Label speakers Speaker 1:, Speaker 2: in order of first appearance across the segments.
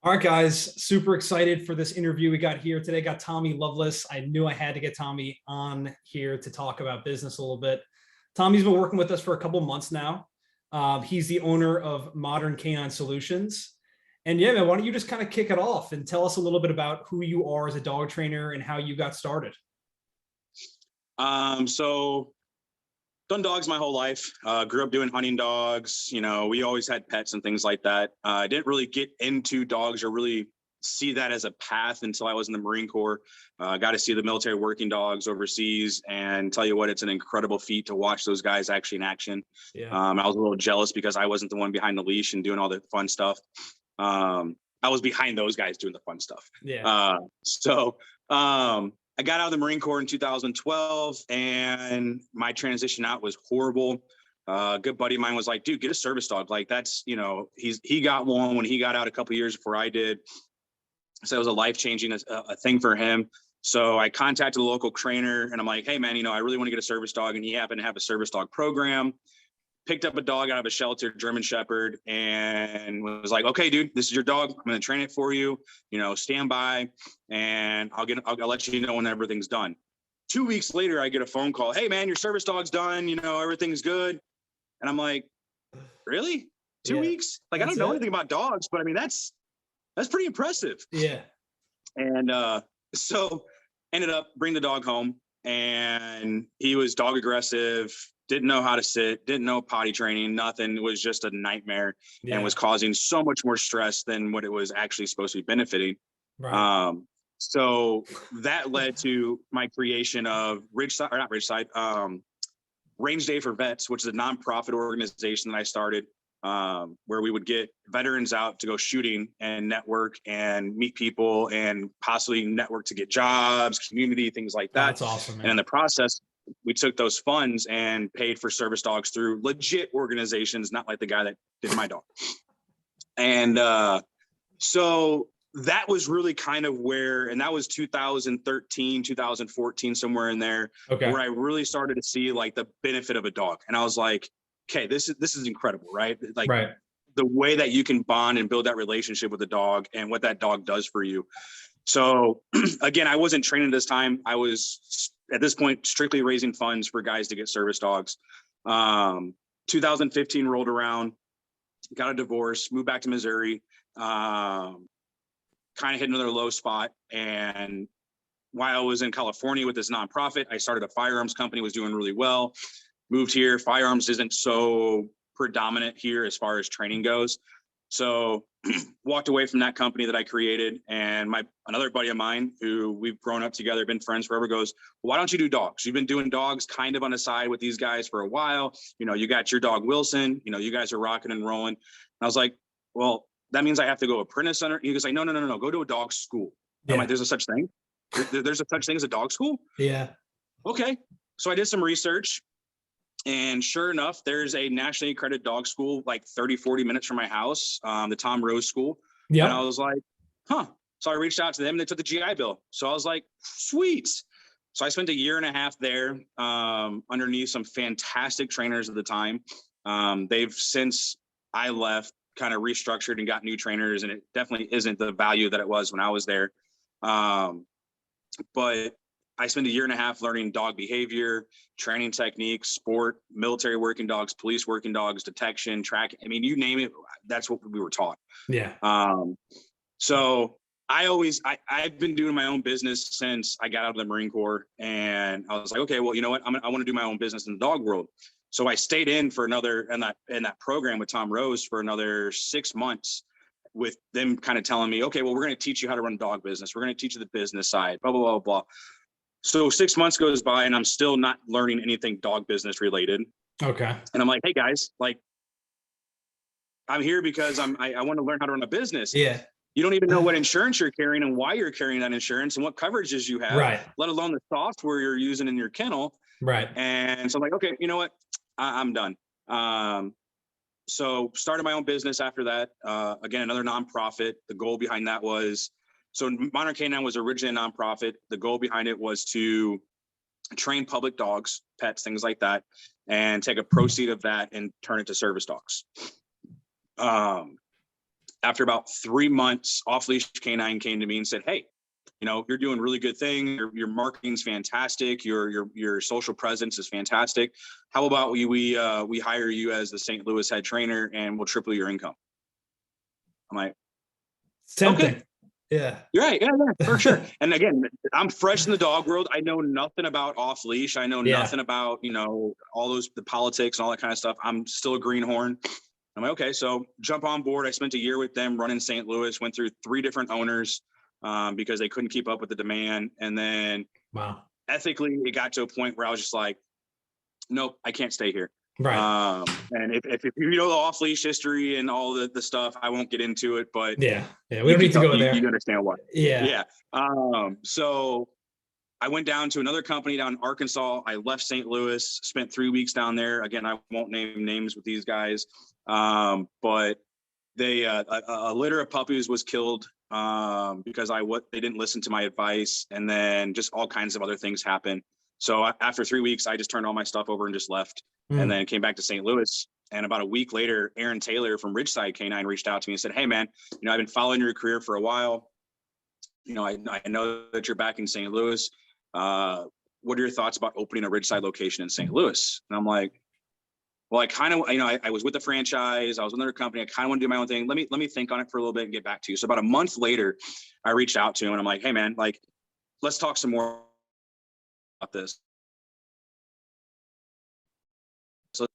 Speaker 1: All right, guys, super excited for this interview we got here today. Got Tommy Loveless. I knew I had to get Tommy on here to talk about business a little bit. Tommy's been working with us for a couple months now. He's the owner of Modern Canine Solutions. And yeah, man, why don't you just kind of kick it off and tell us a little bit about who you are as a dog trainer and how you got started?
Speaker 2: So done dogs my whole life. Grew up doing hunting dogs. We always had pets and things like that. I didn't really get into dogs or really see that as a path until I was in the Marine Corps. Got to see the military working dogs overseas, and tell you what, it's an incredible feat to watch those guys actually in action.
Speaker 1: Yeah.
Speaker 2: I was a little jealous because I wasn't the one behind the leash and doing all the fun stuff. I was behind those guys doing the fun stuff.
Speaker 1: Yeah.
Speaker 2: I got out of the Marine Corps in 2012, and my transition out was horrible. A good buddy of mine was like, dude, get a service dog. Like that's, he got one when he got out a couple of years before I did. So it was a life-changing a thing for him. So I contacted a local trainer and I'm like, hey man, I really want to get a service dog. And he happened to have a service dog program. Picked up a dog out of a shelter, German Shepherd, and was like, okay, dude, this is your dog. I'm going to train it for you, stand by, and I'll let you know when everything's done. 2 weeks later, I get a phone call. Hey man, your service dog's done. Everything's good. And I'm like, really? 2 weeks? Like, I don't know anything about dogs, but I mean, that's pretty impressive.
Speaker 1: Yeah.
Speaker 2: And so ended up bringing the dog home, and he was dog aggressive. Didn't know how to sit, didn't know potty training, nothing. It was just a nightmare and was causing so much more stress than what it was actually supposed to be benefiting.
Speaker 1: Right.
Speaker 2: So that led to my creation of Range Day for Vets, which is a nonprofit organization that I started, where we would get veterans out to go shooting and network and meet people and possibly network to get jobs, community, things like that.
Speaker 1: That's awesome, man.
Speaker 2: And in the process, we took those funds and paid for service dogs through legit organizations, not like the guy that did my dog. And so that was really kind of and that was 2013, 2014, somewhere in there, where I really started to see like the benefit of a dog. And I was like, okay, this is incredible, right? Like the way that you can bond and build that relationship with a dog and what that dog does for you. So again, I wasn't training this time. I was at this point strictly raising funds for guys to get service dogs. 2015 rolled around, got a divorce, moved back to Missouri, kind of hit another low spot. And while I was in California with this nonprofit, I started a firearms company, was doing really well. Moved here. Firearms isn't so predominant here as far as training goes. So walked away from that company that I created, and another buddy of mine who we've grown up together, been friends forever, goes, well, why don't you do dogs? You've been doing dogs kind of on the side with these guys for a while. You got your dog Wilson, you guys are rocking and rolling. And I was like, well, that means I have to go apprentice under. He goes like, no, go to a dog school. Yeah. I'm like, there's a such thing? There's a such thing as a dog school?
Speaker 1: Yeah.
Speaker 2: Okay. So I did some research. And sure enough, there's a nationally accredited dog school like 30-40 minutes from my house, the Tom Rose School. Yeah. And I was like, huh. So I reached out to them and they took the GI Bill. So I was like, sweet. So I spent a year and a half there underneath some fantastic trainers at the time. They've, since I left, kind of restructured and got new trainers, and it definitely isn't the value that it was when I was there. But I spent a year and a half learning dog behavior, training techniques, sport, military working dogs, police working dogs, detection, tracking. I mean, you name it, that's what we were taught.
Speaker 1: Yeah.
Speaker 2: So I've been doing my own business since I got out of the Marine Corps, and I was like, okay, well, you know what? I want to do my own business in the dog world. So I stayed in that program with Tom Rose for another 6 months, with them kind of telling me, okay, well, we're going to teach you how to run a dog business. We're going to teach you the business side, blah, blah, blah, blah. So 6 months goes by and I'm still not learning anything dog business related.
Speaker 1: Okay.
Speaker 2: And I'm like, hey guys, like, I'm here because I want to learn how to run a business.
Speaker 1: Yeah.
Speaker 2: You don't even know what insurance you're carrying and why you're carrying that insurance and what coverages you have,
Speaker 1: right,
Speaker 2: let alone the software you're using in your kennel.
Speaker 1: Right.
Speaker 2: And so I'm like, okay, you know what? I'm done. So started my own business after that. Again, another nonprofit. The goal behind that was, so Modern Canine was originally a nonprofit. The goal behind it was to train public dogs, pets, things like that, and take a proceed of that and turn it to service dogs. After about 3 months, Off Leash Canine came to me and said, "Hey, you're doing really good thing. Your marketing's fantastic. Your social presence is fantastic. How about we hire you as the St. Louis head trainer and we'll triple your income?" I'm like,
Speaker 1: Tempting.
Speaker 2: "Okay,
Speaker 1: Yeah.
Speaker 2: you're right. Yeah, for sure." And again, I'm fresh in the dog world. I know nothing about off leash. I know nothing about, all the politics and all that kind of stuff. I'm still a greenhorn. I'm like, okay, so jump on board. I spent a year with them running St. Louis, went through 3 different owners because they couldn't keep up with the demand. And then ethically, it got to a point where I was just like, nope, I can't stay here.
Speaker 1: Right.
Speaker 2: And if you know the off leash history and all the stuff, I won't get into it, but
Speaker 1: we don't need to go there.
Speaker 2: You understand why.
Speaker 1: Yeah.
Speaker 2: So I went down to another company down in Arkansas. I left St. Louis, spent 3 weeks down there. Again, I won't name names with these guys. But they, a litter of puppies was killed because they didn't listen to my advice, and then just all kinds of other things happened. So after 3 weeks, I just turned all my stuff over and just left, and then came back to St. Louis. And about a week later, Aaron Taylor from Ridgeside Canine reached out to me and said, "Hey man, I've been following your career for a while. I know that you're back in St. Louis. What are your thoughts about opening a Ridgeside location in St. Louis?" And I'm like, well, I kind of, I was with the franchise. I was with another company. I kind of want to do my own thing. Let me think on it for a little bit and get back to you. So about a month later, I reached out to him and I'm like, "Hey man, like, let's talk some more about this. So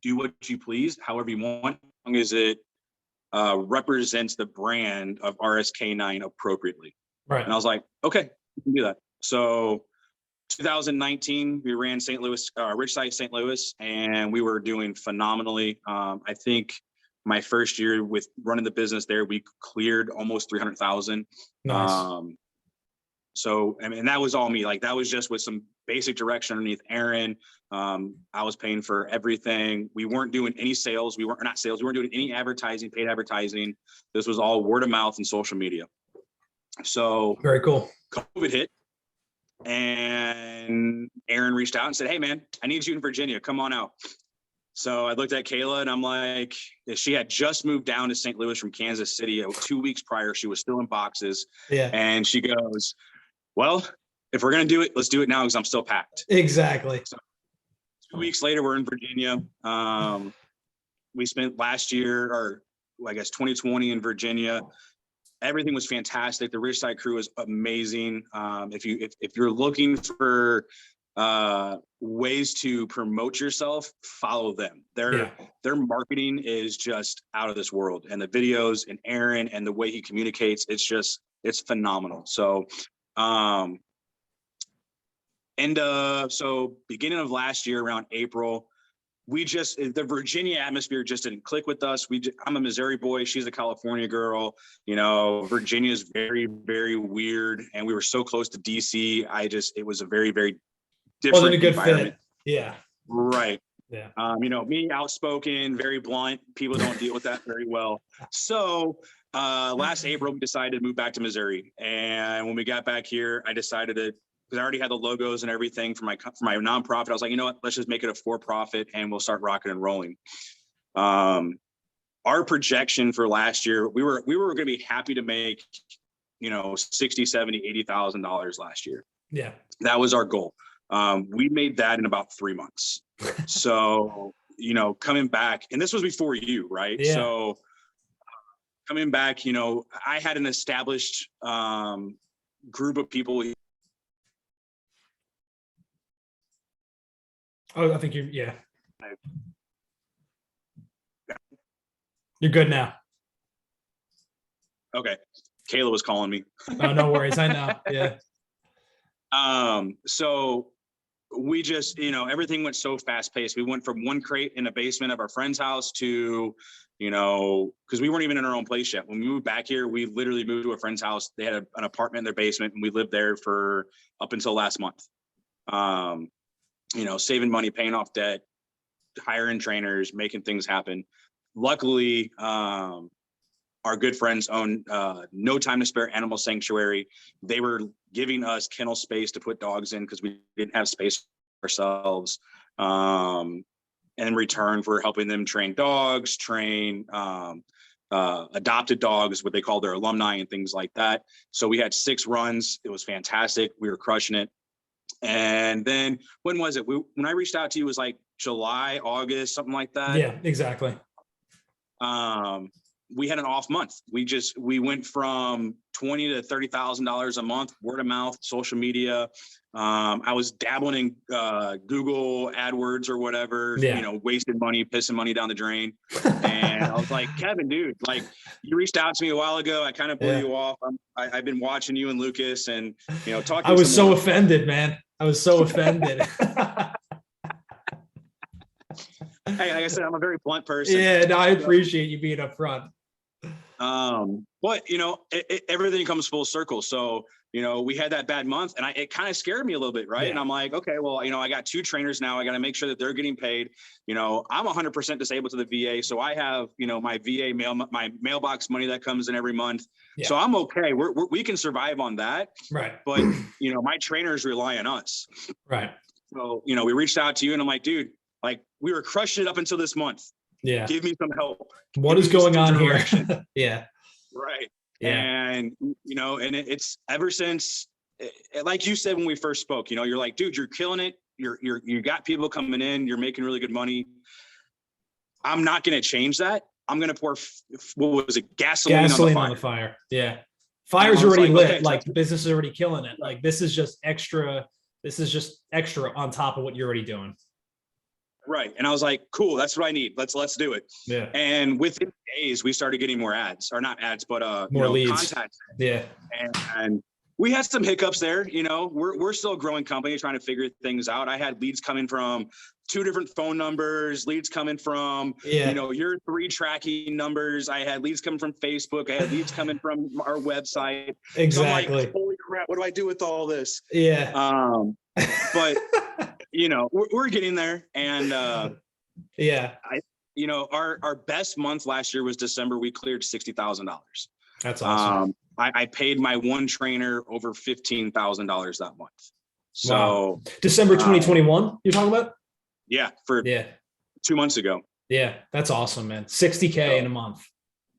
Speaker 2: do what you please, however you want, as long as it represents the brand of RSK9 appropriately."
Speaker 1: Right.
Speaker 2: And I was like, okay, we can do that. So 2019, we ran St. Louis, Ridgeside St. Louis, and we were doing phenomenally. I think my first year with running the business there, we cleared almost 300,000.
Speaker 1: Nice.
Speaker 2: So, I mean, that was all me. Like, that was just with some basic direction underneath Aaron. I was paying for everything. We weren't doing any sales. We weren't doing any advertising, paid advertising. This was all word of mouth and social media. So
Speaker 1: very cool.
Speaker 2: COVID hit, and Aaron reached out and said, "Hey man, I need you in Virginia. Come on out." So I looked at Kayla and I'm like, she had just moved down to St. Louis from Kansas City 2 weeks prior. She was still in boxes.
Speaker 1: Yeah.
Speaker 2: And she goes, "Well, if we're going to do it, let's do it now because I'm still packed."
Speaker 1: Exactly.
Speaker 2: So 2 weeks later, we're in Virginia. We spent last year, or I guess 2020 in Virginia. Everything was fantastic. The Ridgeside crew is amazing. If you're looking for ways to promote yourself, follow them. Their marketing is just out of this world, and the videos and Aaron and the way he communicates, it's phenomenal. So so beginning of last year, around April, the Virginia atmosphere just didn't click with us. I'm a Missouri boy. She's a California girl. Virginia is very, very weird. And we were so close to DC. It was a very, very different
Speaker 1: wasn't a good
Speaker 2: environment.
Speaker 1: Fit. Yeah.
Speaker 2: Right.
Speaker 1: Yeah.
Speaker 2: Me, outspoken, very blunt. People don't deal with that very well. So last April, we decided to move back to Missouri. And when we got back here, I decided to, because I already had the logos and everything for my nonprofit. I was like, you know what, let's just make it a for-profit and we'll start rocking and rolling. Our projection for last year, we were going to be happy to make, $60,000, $70,000, $80,000 last year.
Speaker 1: Yeah.
Speaker 2: That was our goal. We made that in about 3 months. So, coming back, and this was before you, right?
Speaker 1: Yeah.
Speaker 2: So coming back, I had an established group of people.
Speaker 1: Oh, I think you're good now.
Speaker 2: Okay. Kayla was calling me.
Speaker 1: Oh, no worries. I know. Yeah.
Speaker 2: So we just, everything went so fast paced. We went from one crate in a basement of our friend's house to, because we weren't even in our own place yet. When we moved back here, we literally moved to a friend's house. They had an apartment in their basement, and we lived there for up until last month. Saving money, paying off debt, hiring trainers, making things happen. Luckily, our good friends own No Time to Spare Animal Sanctuary. They were giving us kennel space to put dogs in because we didn't have space ourselves. And in return for helping them train dogs, train adopted dogs, what they call their alumni and things like that. So we had 6 runs. It was fantastic. We were crushing it. And then when was it? When I reached out to you, it was like July, August, something like that.
Speaker 1: Yeah, exactly.
Speaker 2: We had an off month. We went from $20,000 to $30,000 a month, word of mouth, social media. I was dabbling in Google AdWords or whatever, wasted money, pissing money down the drain. And I was like, Kevin, dude, like you reached out to me a while ago. I kind of blew you off. I've been watching you and Lucas and, talking.
Speaker 1: I was so offended, man. I was so offended.
Speaker 2: Hey, like I said, I'm a very blunt person.
Speaker 1: Yeah, no, I appreciate you being upfront.
Speaker 2: But everything comes full circle. So, we had that bad month and it kind of scared me a little bit. Right. Yeah. And I'm like, okay, well, I got 2 trainers now. I got to make sure that they're getting paid. I'm 100% disabled to the VA. So I have, my VA my mailbox money that comes in every month. Yeah. So I'm okay. We can survive on that.
Speaker 1: Right.
Speaker 2: But, my trainers rely on us.
Speaker 1: Right.
Speaker 2: So, we reached out to you and I'm like, dude, like we were crushing it up until this month.
Speaker 1: Yeah.
Speaker 2: Give me some help.
Speaker 1: What is going on here? Yeah.
Speaker 2: Right.
Speaker 1: Yeah.
Speaker 2: And, and it's ever since, like you said, when we first spoke, you're like, dude, you're killing it. You got people coming in, you're making really good money. I'm not going to change that. I'm going to pour, gasoline on the fire.
Speaker 1: Yeah. Fire's already lit. Okay, like the business is already killing it. Like this is just extra on top of what you're already doing.
Speaker 2: Right. And I was like, cool, that's what I need. Let's do it.
Speaker 1: Yeah.
Speaker 2: And within days, we started getting more ads, or not ads, but
Speaker 1: more leads.
Speaker 2: Contacts.
Speaker 1: Yeah.
Speaker 2: And we had some hiccups there. We're still a growing company trying to figure things out. I had leads coming from 2 different phone numbers, leads coming from, your 3 tracking numbers. I had leads coming from Facebook. I had leads coming from our website.
Speaker 1: Exactly.
Speaker 2: So I'm like, holy crap, what do I do with all this?
Speaker 1: Yeah.
Speaker 2: But we're getting there. And
Speaker 1: yeah,
Speaker 2: our best month last year was December. We cleared $60,000.
Speaker 1: That's awesome.
Speaker 2: I paid my one trainer over $15,000 that month. So
Speaker 1: wow. December 2021, you're talking about?
Speaker 2: Yeah, 2 months ago.
Speaker 1: Yeah, that's awesome, man. 60K in a month.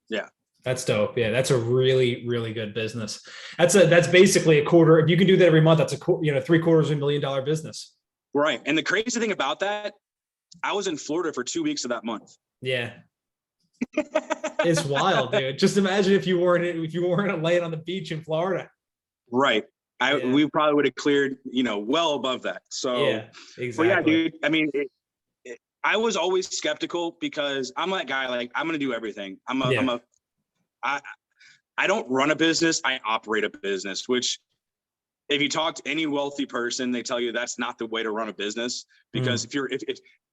Speaker 2: Yeah.
Speaker 1: That's dope. Yeah, that's a really, really good business. That's basically a quarter. If you can do that every month, that's $750,000 business.
Speaker 2: Right. And the crazy thing about that, I was in Florida for 2 weeks of that month.
Speaker 1: Yeah. It's wild, dude. Just imagine if you weren't laying on the beach in Florida.
Speaker 2: Right. We probably would have cleared, well above that. So
Speaker 1: yeah, exactly.
Speaker 2: But yeah, dude. I mean, I was always skeptical because I'm that guy. Like I'm going to do everything. I don't run a business. I operate a business, which if you talk to any wealthy person, they tell you that's not the way to run a business. Because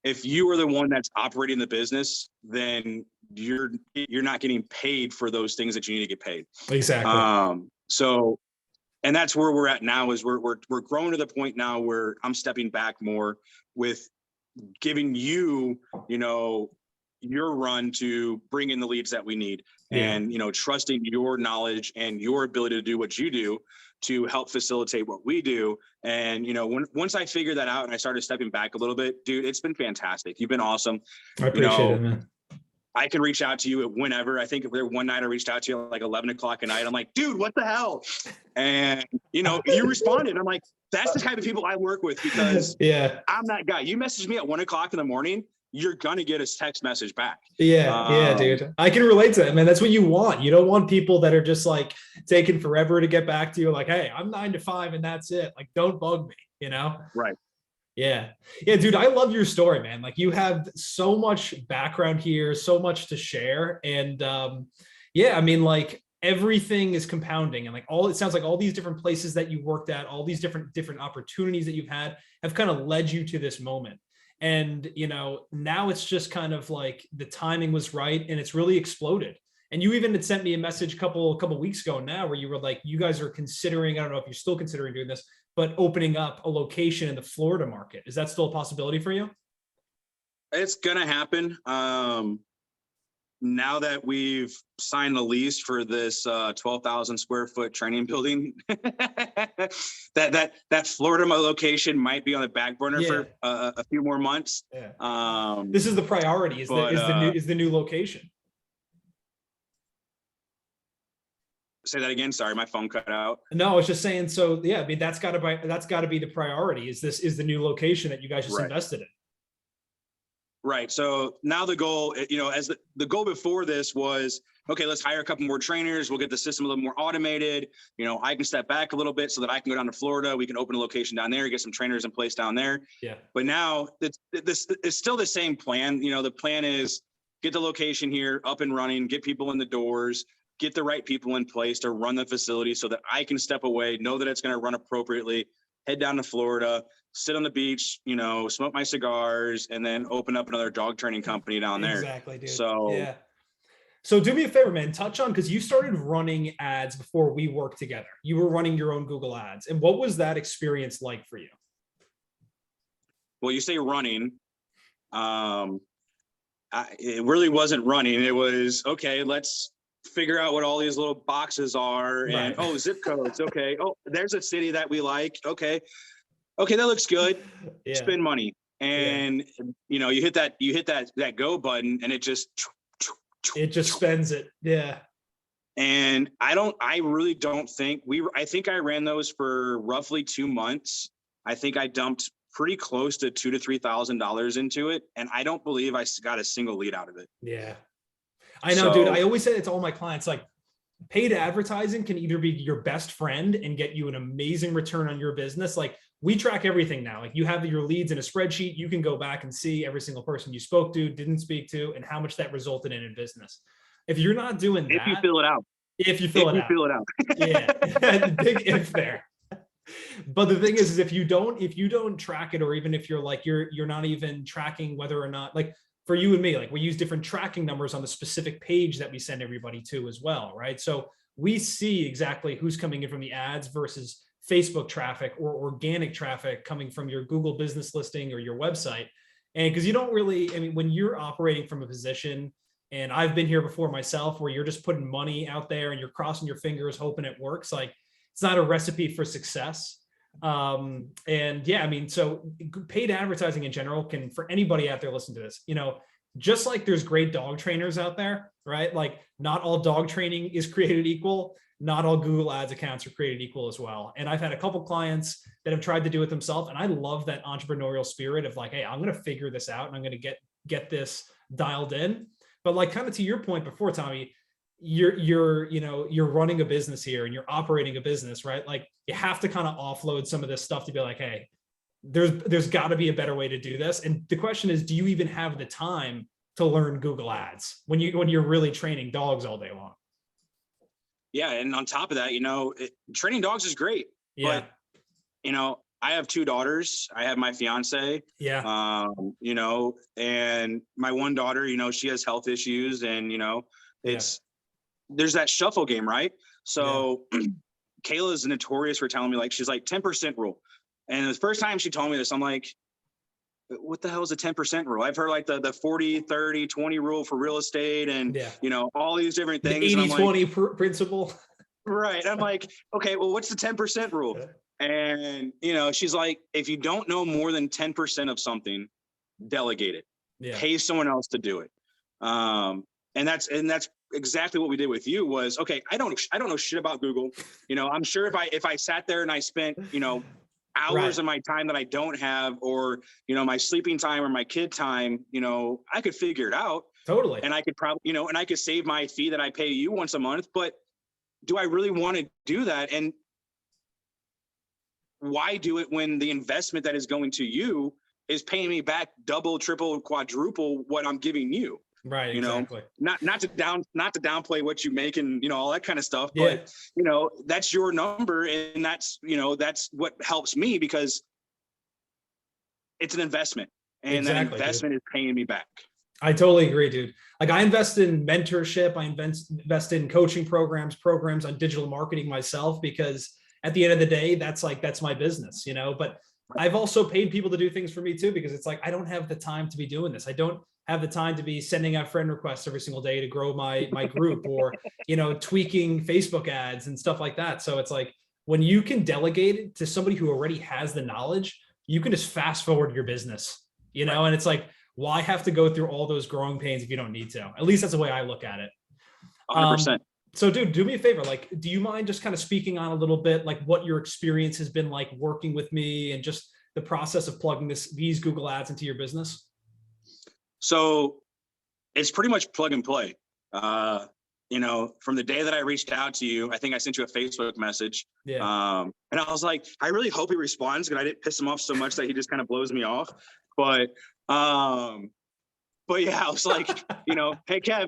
Speaker 2: if you are the one that's operating the business, then you're not getting paid for those things that you need to get paid.
Speaker 1: Exactly.
Speaker 2: So, and that's where we're at now is we're growing to the point now where I'm stepping back more with giving you, your run to bring in the leads that we need and, trusting your knowledge and your ability to do what you do to help facilitate what we do. And, once I figured that out and I started stepping back a little bit, dude, it's been fantastic. You've been awesome.
Speaker 1: I appreciate it, man.
Speaker 2: I can reach out to you whenever. I think if there one night I reached out to you at like 11 o'clock at night, I'm like, dude, what the hell? And, you responded. I'm like, that's the type of people I work with because I'm that guy. You message me at 1 o'clock in the morning, you're going to get a text message back.
Speaker 1: Yeah, dude. I can relate to that, man. That's what you want. You don't want people that are just like taking forever to get back to you. Like, hey, I'm 9 to 5 and that's it. Like, don't bug me,
Speaker 2: Right.
Speaker 1: Yeah, dude, I love your story, man. Like you have so much background here, so much to share. And I mean, like everything is compounding and like it sounds like all these different places that you worked at, all these different opportunities that you've had have kind of led you to this moment. And, now it's just kind of like the timing was right and it's really exploded. And you even had sent me a message a couple weeks ago now where you were like, you guys are considering, I don't know if you're still considering doing this, but opening up a location in the Florida market. Is that still a possibility for you?
Speaker 2: It's going to happen. Now that we've signed the lease for this 12,000 square foot training building, that Florida location might be on the back burner for a few more months.
Speaker 1: Yeah. This is the priority. Is the new location?
Speaker 2: Say that again. Sorry, my phone cut out.
Speaker 1: No, I was just saying. So yeah, I mean, that's got to be the priority. Is the new location that you guys just
Speaker 2: Right.
Speaker 1: invested in?
Speaker 2: Right. So now the goal, as the goal before this was, okay, let's hire a couple more trainers. We'll get the system a little more automated. I can step back a little bit so that I can go down to Florida. We can open a location down there, get some trainers in place down there.
Speaker 1: Yeah.
Speaker 2: But now it's still the same plan. The plan is get the location here up and running, get people in the doors, get the right people in place to run the facility so that I can step away, know that it's going to run appropriately, head down to Florida, sit on the beach, smoke my cigars, and then open up another dog training company down there.
Speaker 1: Exactly, dude.
Speaker 2: So
Speaker 1: yeah. So do me a favor, man, touch on, because you started running ads before we worked together. You were running your own Google ads. And what was that experience like for you?
Speaker 2: Well, you say running. It really wasn't running. It was, okay, let's figure out what all these little boxes are.
Speaker 1: Right.
Speaker 2: And, oh, zip codes. Okay. Oh, there's a city that we like. Okay, that looks good.
Speaker 1: Yeah.
Speaker 2: Spend money. And, you hit that go button and it just
Speaker 1: spends it. Yeah.
Speaker 2: And I really don't think I think I ran those for roughly 2 months. I think I dumped pretty close to $2,000 to $3,000 into it. And I don't believe I got a single lead out of it.
Speaker 1: Yeah. I know, dude. I always say it to all my clients, like, paid advertising can either be your best friend and get you an amazing return on your business. Like, we track everything now. Like, you have your leads in a spreadsheet. You can go back and see every single person you spoke to, didn't speak to, and how much that resulted in business. If you're not doing that,
Speaker 2: if you fill it out,
Speaker 1: yeah, big if there. But the thing is if you don't track it, or even if you're like, you're not even tracking whether or not, like, for you and me, like, we use different tracking numbers on the specific page that we send everybody to as well, right? So we see exactly who's coming in from the ads versus Facebook traffic or organic traffic coming from your Google business listing or your website. And because you don't really, I mean, when you're operating from a position, and I've been here before myself, where you're just putting money out there and you're crossing your fingers, hoping it works, like, it's not a recipe for success. And yeah, I mean, so paid advertising in general can, for anybody out there listening to this, just like there's great dog trainers out there, right? Like, not all dog training is created equal. Not all Google ads accounts are created equal as well. And I've had a couple clients that have tried to do it themselves. And I love that entrepreneurial spirit of like, hey, I'm going to figure this out and I'm going to get this dialed in. But like, kind of to your point before, Tommy, you're running a business here and you're operating a business, right? Like, you have to kind of offload some of this stuff to be like, hey, there's got to be a better way to do this. And the question is, do you even have the time to learn Google ads when you're really training dogs all day long?
Speaker 2: Yeah. And on top of that, training dogs is great.
Speaker 1: Yeah.
Speaker 2: But, I have 2 daughters. I have my fiance.
Speaker 1: Yeah.
Speaker 2: And my one daughter, she has health issues, and, there's that shuffle game, right? So Kayla is notorious for telling me, like, she's like 10% rule. And the first time she told me this, I'm like, what the hell is a 10% rule? I've heard like the 40, 30, 20 rule for real estate and, all these different things.
Speaker 1: The 80-20 principle.
Speaker 2: Right. I'm like, okay, well, what's the 10% rule? And, she's like, if you don't know more than 10% of something, delegate it. Yeah. Pay someone else to do it. And that's exactly what we did with you was, okay, I don't know shit about Google. I'm sure if I sat there and I spent, hours of my time that I don't have, or, my sleeping time or my kid time, I could figure it out.
Speaker 1: Totally.
Speaker 2: And I could probably, and I could save my fee that I pay you once a month, but do I really want to do that? And why do it when the investment that is going to you is paying me back double, triple, quadruple what I'm giving you?
Speaker 1: Right. Exactly.
Speaker 2: Not to downplay what you make and, all that kind of stuff, but, that's your number. And that's what helps me, because it's an investment, and that investment is paying me back.
Speaker 1: I totally agree, dude. Like, I invest in mentorship. I invest in coaching programs on digital marketing myself, because at the end of the day, that's my business, but I've also paid people to do things for me too, because it's like, I don't have the time to be doing this. I don't have the time to be sending out friend requests every single day to grow my group, or, tweaking Facebook ads and stuff like that. So it's like, when you can delegate it to somebody who already has the knowledge, you can just fast forward your business, and it's like, why have to go through all those growing pains if you don't need to? At least that's the way I look at it.
Speaker 2: 100%.
Speaker 1: So dude, do me a favor. Like, do you mind just kind of speaking on a little bit, like what your experience has been like working with me and just the process of plugging these Google ads into your business?
Speaker 2: So it's pretty much plug and play. From the day that I reached out to you, I think I sent you a Facebook message.
Speaker 1: Yeah.
Speaker 2: And I was like, I really hope he responds, because I didn't piss him off so much that he just kind of blows me off. But yeah, I was like, hey Kev,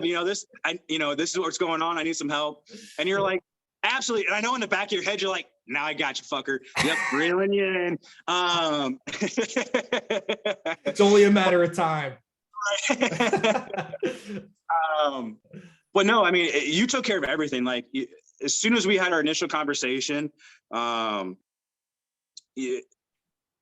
Speaker 2: this is what's going on. I need some help. And you're like, absolutely. And I know in the back of your head, you're like, now I got you, fucker. Yep, reeling you in.
Speaker 1: It's only a matter of time.
Speaker 2: But no, I mean, you took care of everything. Like, as soon as we had our initial conversation,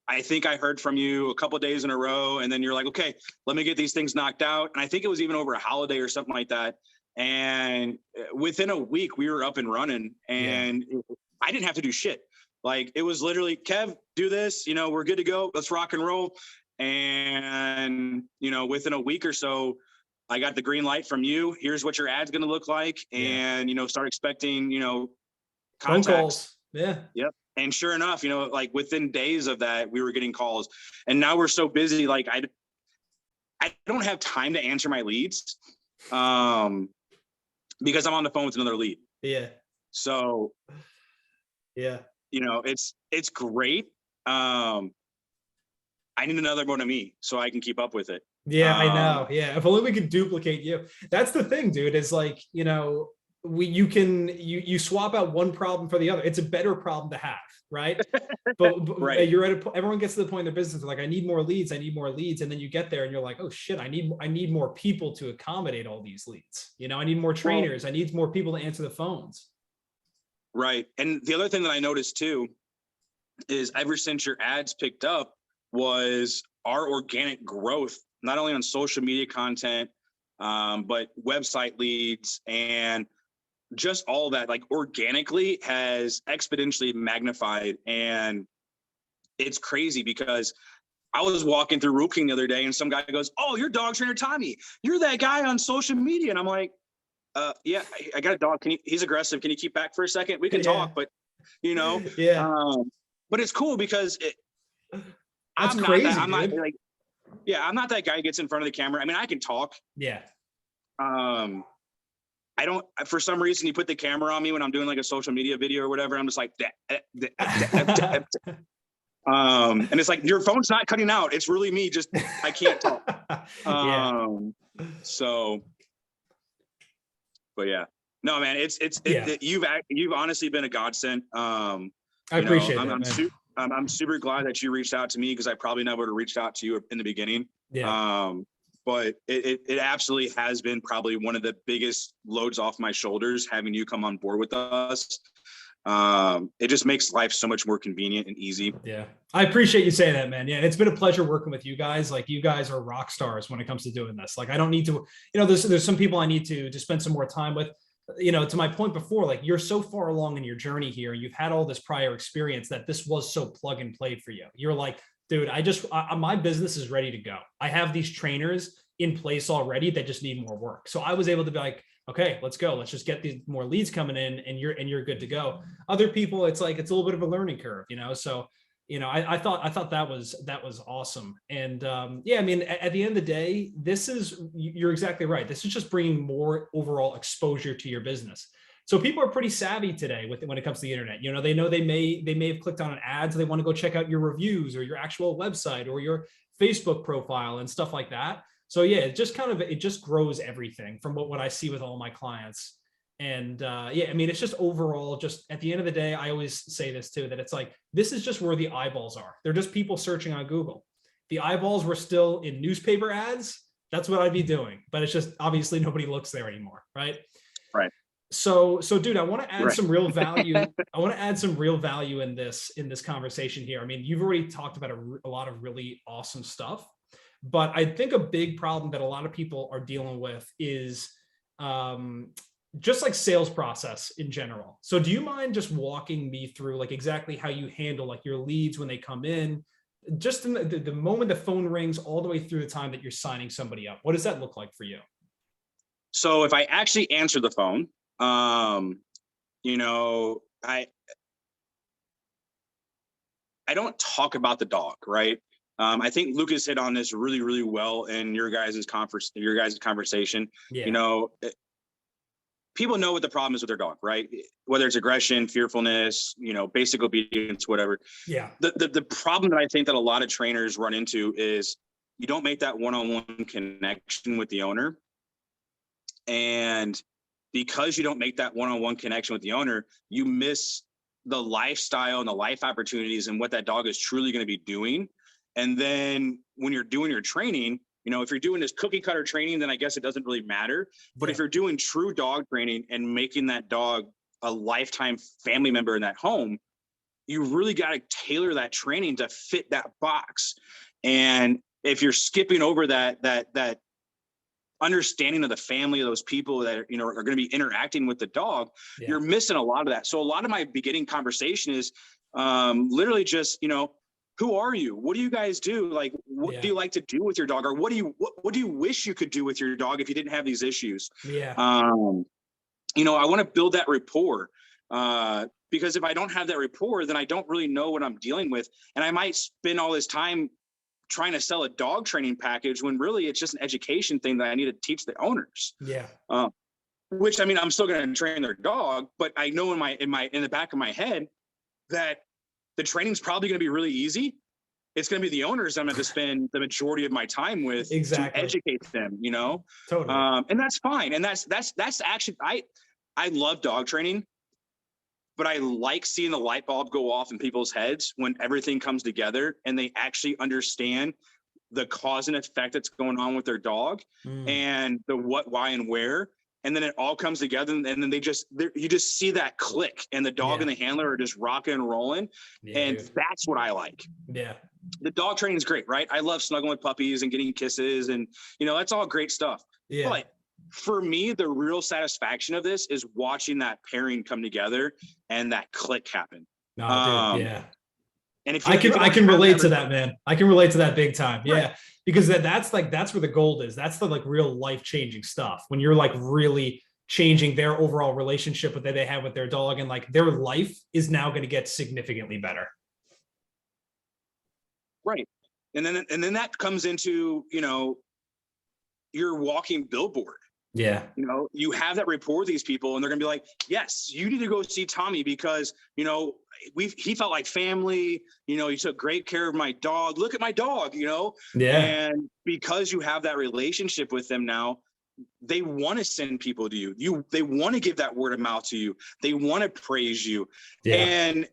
Speaker 2: I think I heard from you a couple of days in a row, and then you're like, okay, let me get these things knocked out. And I think it was even over a holiday or something like that. And within a week, we were up and running, and I didn't have to do shit. Like, it was literally, Kev, do this, we're good to go. Let's rock and roll. And, within a week or so, I got the green light from you. Here's what your ad's going to look like. And, start expecting, contacts.
Speaker 1: Phone calls. Yeah.
Speaker 2: Yep. And sure enough, like within days of that, we were getting calls. And now we're so busy. Like, I don't have time to answer my leads because I'm on the phone with another lead.
Speaker 1: Yeah.
Speaker 2: So,
Speaker 1: yeah,
Speaker 2: it's great. I need another one of me so I can keep up with it.
Speaker 1: Yeah, I know. Yeah. If only we could duplicate you. That's the thing, dude, is like, you swap out one problem for the other. It's a better problem to have. Right. But
Speaker 2: right.
Speaker 1: You're at everyone gets to the point in their business. They're like, I need more leads. I need more leads. And then you get there and you're like, oh shit, I need more people to accommodate all these leads. I need more trainers. I need more people to answer the phones.
Speaker 2: Right. And the other thing that I noticed too is ever since your ads picked up was our organic growth, not only on social media content, but website leads and just all that, like, organically has exponentially magnified. And it's crazy because I was walking through Rural King the other day and some guy goes, oh, you're dog trainer Tommy. You're that guy on social media. And I'm like, yeah, I got a dog. He's aggressive. Can you keep back for a second? We can talk, but but it's cool because I'm not that guy who gets in front of the camera. I mean, I can talk.
Speaker 1: Yeah.
Speaker 2: I don't, for some reason, you put the camera on me when I'm doing like a social media video or whatever. I'm just like, and it's like, your phone's not cutting out. It's really me. Just, I can't talk. So, but yeah, no, man, you've honestly been a godsend.
Speaker 1: I appreciate it.
Speaker 2: I'm super glad that you reached out to me because I probably never would have reached out to you in the beginning.
Speaker 1: Yeah.
Speaker 2: But it absolutely has been probably one of the biggest loads off my shoulders having you come on board with us. It just makes life so much more convenient and easy.
Speaker 1: Yeah. I appreciate you saying that, man. Yeah. It's been a pleasure working with you guys. Like, you guys are rock stars when it comes to doing this. Like, I don't need to, there's some people I need to spend some more time with. To my point before, like, you're so far along in your journey here. You've had all this prior experience that this was so plug and play for you. You're like, dude, my business is ready to go. I have these trainers in place already that just need more work. So I was able to be like, okay, let's go. Let's just get these more leads coming in and you're good to go. Other people, it's like, it's a little bit of a learning curve, so, I thought that was awesome. And I mean, at the end of the day, you're exactly right. This is just bringing more overall exposure to your business. So people are pretty savvy today when it comes to the internet. They know they may have clicked on an ad, so they want to go check out your reviews or your actual website or your Facebook profile and stuff like that. So yeah, it just grows everything from what I see with all my clients. And I mean, it's just overall, just at the end of the day, I always say this too, that it's like, this is just where the eyeballs are. They're just people searching on Google. The eyeballs were still in newspaper ads. That's what I'd be doing, but it's just obviously nobody looks there anymore. Right.
Speaker 2: Right.
Speaker 1: So dude, I want to add some real value. I want to add some real value in this conversation here. I mean, you've already talked about a lot of really awesome stuff, but I think a big problem that a lot of people are dealing with is just like sales process in general. So do you mind just walking me through like exactly how you handle like your leads when they come in, just in the moment the phone rings all the way through the time that you're signing somebody up? What does that look like for you?
Speaker 2: So if I actually answer the phone, You know, I don't talk about the dog, right? I think Lucas hit on this really, really well in your guys' conversation. You
Speaker 1: Yeah.
Speaker 2: know, people know what the problem is with their dog, right? Whether it's aggression, fearfulness, you know, basic obedience, whatever.
Speaker 1: Yeah.
Speaker 2: The problem that I think that a lot of trainers run into is you don't make that one-on-one connection with the owner. And because you don't make that one-on-one connection with the owner, you miss the lifestyle and the life opportunities and what that dog is truly going to be doing. And then when you're doing your training, you know, if you're doing this cookie cutter training, then I guess it doesn't really matter. But if you're doing true dog training and making that dog a lifetime family member in that home, you really got to tailor that training to fit that box. And if you're skipping over that understanding of the family of those people that you know are going to be interacting with the dog, you're missing a lot of that. So a lot of my beginning conversation is literally just, you know, who are you? What do you guys do? Like, what do you like to do with your dog? Or what do you wish you could do with your dog if you didn't have these issues?
Speaker 1: Yeah.
Speaker 2: You know, I want to build that rapport. Because if I don't have that rapport, then I don't really know what I'm dealing with. And I might spend all this time trying to sell a dog training package when really it's just an education thing that I need to teach the owners.
Speaker 1: Yeah.
Speaker 2: Which, I mean, I'm still going to train their dog, but I know in the back of my head that the training's probably going to be really easy. It's going to be the owners I'm going to spend the majority of my time with to educate them, you know?
Speaker 1: Totally.
Speaker 2: And that's fine. And that's actually, I love dog training, but I like seeing the light bulb go off in people's heads when everything comes together and they actually understand the cause and effect that's going on with their dog and the what, why, and where. And then it all comes together, and then you just see that click, and the dog and the handler are just rocking and rolling. And that's what I like.
Speaker 1: Yeah.
Speaker 2: The dog training is great, right? I love snuggling with puppies and getting kisses, and you know, that's all great stuff. Yeah. But for me, the real satisfaction of this is watching that pairing come together and that click happen.
Speaker 1: Dude, yeah.
Speaker 2: And if
Speaker 1: I can relate to that, man. I can relate to that big time. Right. Yeah. Because that's where the gold is. That's the like real life-changing stuff. When you're like really changing their overall relationship that they have with their dog, and like their life is now going to get significantly better.
Speaker 2: Right. And then that comes into, you know, your walking billboard.
Speaker 1: Yeah.
Speaker 2: You know, you have that rapport with these people, and they're going to be like, yes, you need to go see Tommy because, you know, he felt like family, you know, he took great care of my dog. Look at my dog, you know? Yeah. And because you have that relationship with them now, they want to send people to you. They want to give that word of mouth to you. They want to praise you. Yeah. And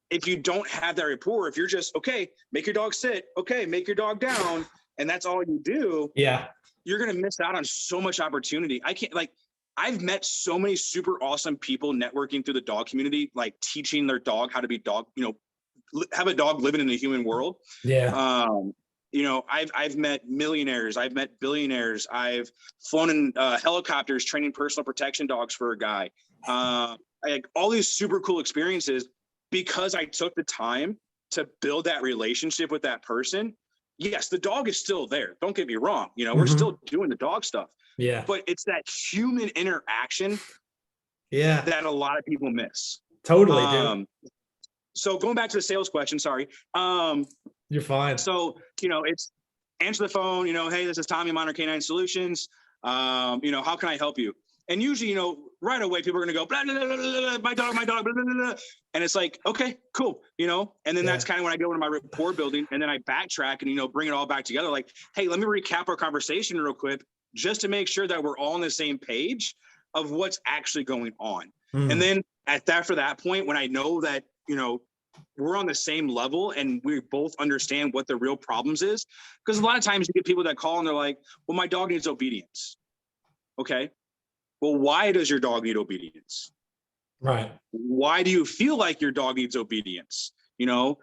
Speaker 2: if you don't have that rapport, if you're just, okay, make your dog sit, okay, make your dog down, and that's all you do. Yeah. You're going to miss out on so much opportunity. I've met so many super awesome people networking through the dog community, like teaching their dog how to be dog, you know, have a dog living in the human world. Yeah. You know, I've met millionaires, I've met billionaires, I've flown in helicopters training personal protection dogs for a guy. I had all these super cool experiences because I took the time to build that relationship with that person. Yes, the dog is still there. Don't get me wrong. You know, we're still doing the dog stuff. Yeah. But it's that human interaction that a lot of people miss.
Speaker 1: Totally, dude.
Speaker 2: So going back to the sales question, sorry.
Speaker 1: You're fine.
Speaker 2: So, you know, it's answer the phone, you know, hey, this is Tommy, Monarch Canine Solutions. You know, how can I help you? And usually, you know, right away, people are going to go, blah, blah, blah, blah, blah, my dog, blah, blah, blah. And it's like, okay, cool. You know, and then that's kind of when I go into my rapport building, and then I backtrack and, you know, bring it all back together. Like, hey, let me recap our conversation real quick, just to make sure that we're all on the same page of what's actually going on. And then for that point, when I know that, you know, we're on the same level and we both understand what the real problems is, because a lot of times you get people that call and they're like, well, my dog needs obedience. Okay. Well, why does your dog need obedience? Right. Why do you feel like your dog needs obedience? You know,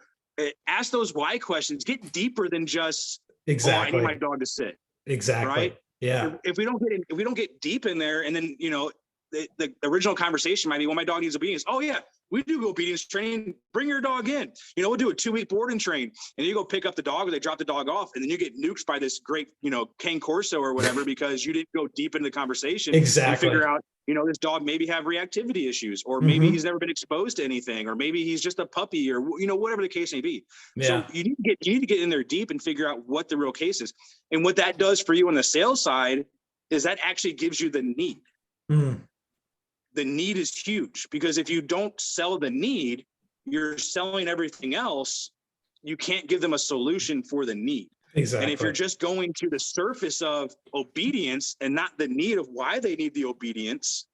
Speaker 2: ask those why questions, get deeper than just,
Speaker 1: exactly.
Speaker 2: Oh, I need my dog to sit.
Speaker 1: Exactly.
Speaker 2: Right. Yeah. If we don't get deep in there, and then, you know, the original conversation might be, well, my dog needs obedience. Oh yeah, we do obedience training. Bring your dog in. You know, we'll do a 2-week board and train, and you go pick up the dog, or they drop the dog off, and then you get nuked by this great, you know, Cane Corso or whatever because you didn't go deep into the conversation.
Speaker 1: Exactly.
Speaker 2: And figure out you know, this dog maybe have reactivity issues, or maybe he's never been exposed to anything, or maybe he's just a puppy, or, you know, whatever the case may be. So you need to get in there deep and figure out what the real case is. And what that does for you on the sales side is that actually gives you the need. The need is huge, because if you don't sell the need, you're selling everything else. You can't give them a solution for the need.
Speaker 1: Exactly.
Speaker 2: And if you're just going to the surface of obedience and not the need of why they need the obedience,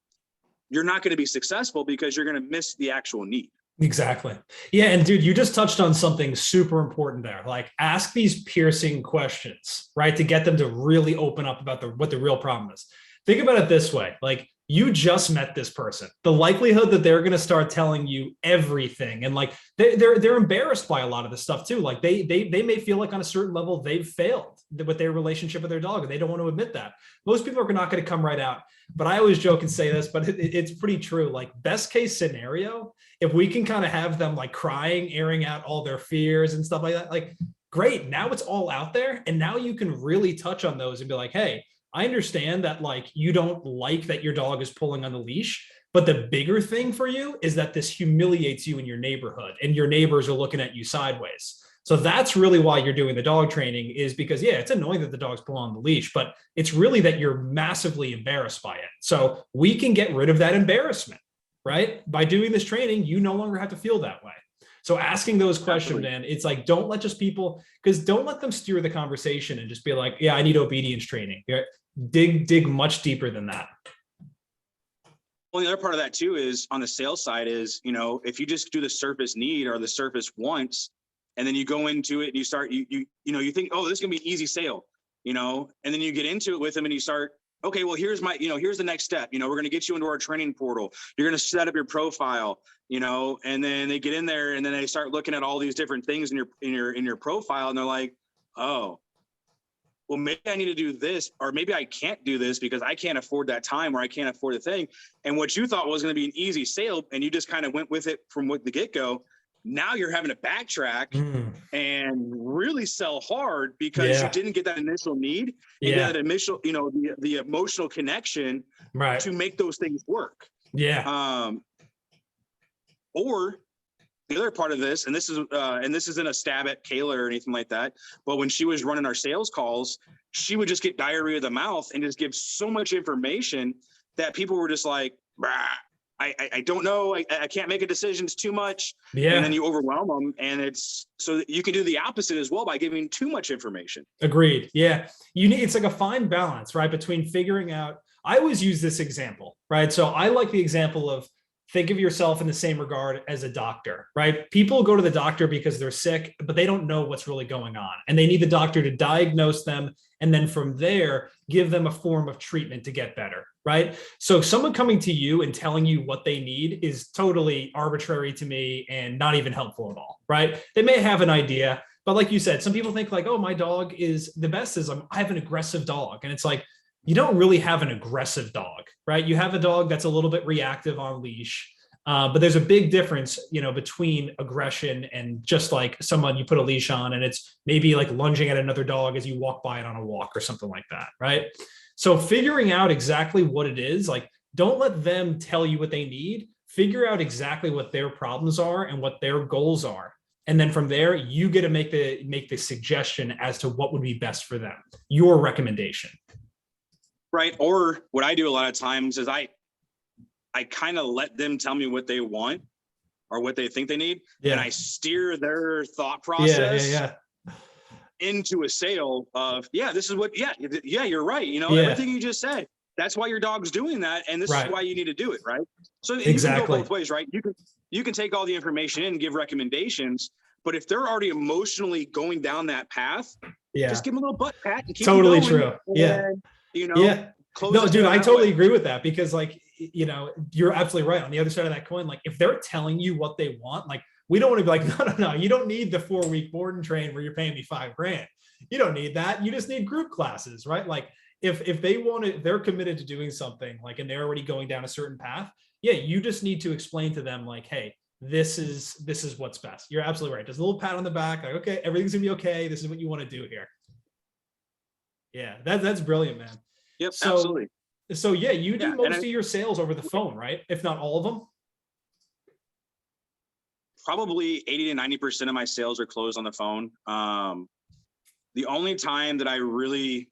Speaker 2: you're not going to be successful, because you're going to miss the actual need.
Speaker 1: Exactly. Yeah. And dude, you just touched on something super important there. Like, ask these piercing questions, right? To get them to really open up about what the real problem is. Think about it this way. Like, you just met this person. The likelihood that they're going to start telling you everything, and like they're embarrassed by a lot of this stuff too. Like they may feel like on a certain level they've failed with their relationship with their dog, and they don't want to admit that. Most people are not going to come right out. But I always joke and say this, but it's pretty true. Like, best case scenario, if we can kind of have them like crying, airing out all their fears and stuff like that, like, great. Now it's all out there, and now you can really touch on those and be like, hey, I understand that, like, you don't like that your dog is pulling on the leash, but the bigger thing for you is that this humiliates you in your neighborhood, and your neighbors are looking at you sideways. So that's really why you're doing the dog training, is because, yeah, it's annoying that the dog's pulling on the leash, but it's really that you're massively embarrassed by it. So we can get rid of that embarrassment, right? By doing this training, you no longer have to feel that way. So asking those questions, man, it's like, don't let just people, because don't let them steer the conversation and just be like, yeah, I need obedience training. Dig much deeper than that.
Speaker 2: Well, the other part of that too is on the sales side is, you know, if you just do the surface need or the surface wants, and then you go into it and you start, you think, oh, this is gonna be an easy sale, you know, and then you get into it with them and you start, okay, well, here's the next step. You know, we're going to get you into our training portal. You're going to set up your profile, you know, and then they get in there and then they start looking at all these different things in your profile. And they're like, oh, well, maybe I need to do this, or maybe I can't do this because I can't afford that time, or I can't afford the thing. And what you thought was going to be an easy sale, and you just kind of went with it from the get-go. Now you're having to backtrack and really sell hard because you didn't get that initial need and that initial, you know, the emotional connection to make those things work. Or the other part of this, and this isn't a stab at Kayla or anything like that, but when she was running our sales calls, she would just get diarrhea of the mouth and just give so much information that people were just like, I don't know. I can't make a decision. It's too much. And then you overwhelm them. And it's so you can do the opposite as well by giving too much information.
Speaker 1: Agreed. Yeah. It's like a fine balance, right? Between figuring out, I always use this example, right? So I like the example of, think of yourself in the same regard as a doctor, right? People go to the doctor because they're sick, but they don't know what's really going on. And they need the doctor to diagnose them. And then from there, give them a form of treatment to get better, right? So someone coming to you and telling you what they need is totally arbitrary to me and not even helpful at all, right? They may have an idea, but like you said, some people think like, oh, my dog is the best is I have an aggressive dog. And it's like, you don't really have an aggressive dog, right? You have a dog that's a little bit reactive on leash, but there's a big difference, you know, between aggression and just like someone you put a leash on and it's maybe like lunging at another dog as you walk by it on a walk or something like that, right? So figuring out exactly what it is, like, don't let them tell you what they need. Figure out exactly what their problems are and what their goals are. And then from there, you get to make the suggestion as to what would be best for them, your recommendation.
Speaker 2: Right. Or what I do a lot of times is I kind of let them tell me what they want or what they think they need. And I steer their thought process into a sale of, this is what, you're right. You know, everything you just said, that's why your dog's doing that. And this is why you need to do it. Right. So you can go both ways, right? You can take all the information in and give recommendations, but if they're already emotionally going down that path, just give them a little butt pat and keep
Speaker 1: totally
Speaker 2: going.
Speaker 1: True.
Speaker 2: You know,
Speaker 1: no, dude, I totally agree with that because, like, you know, you're absolutely right. On the other side of that coin, like, if they're telling you what they want, like, we don't want to be like, no, you don't need the 4-week board and train where you're paying me $5,000. You don't need that. You just need group classes, right? Like, if they want to, they're committed to doing something, like, and they're already going down a certain path. You just need to explain to them, like, hey, this is what's best. You're absolutely right. Just a little pat on the back, like, okay, everything's gonna be okay. This is what you want to do here. Yeah, that's brilliant, man.
Speaker 2: Yep,
Speaker 1: so,
Speaker 2: absolutely.
Speaker 1: So yeah, you do
Speaker 2: Yeah,
Speaker 1: most of your sales over the phone, right? If not all of them.
Speaker 2: probably 80 to 90% of my sales are closed on the phone. The only time that I really,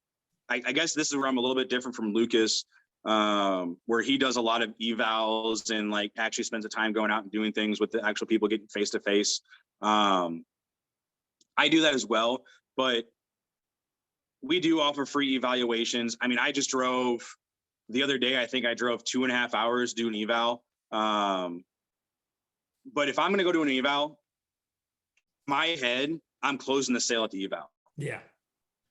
Speaker 2: I guess this is where I'm a little bit different from Lucas, where he does a lot of evals and like actually spends the time going out and doing things with the actual people, getting face to face. I do that as well, but we do offer free evaluations. I mean, I just drove the other day, I think I drove 2.5 hours to do an eval. But if I'm going to go to an eval, my head, I'm closing the sale at the eval.
Speaker 1: Yeah.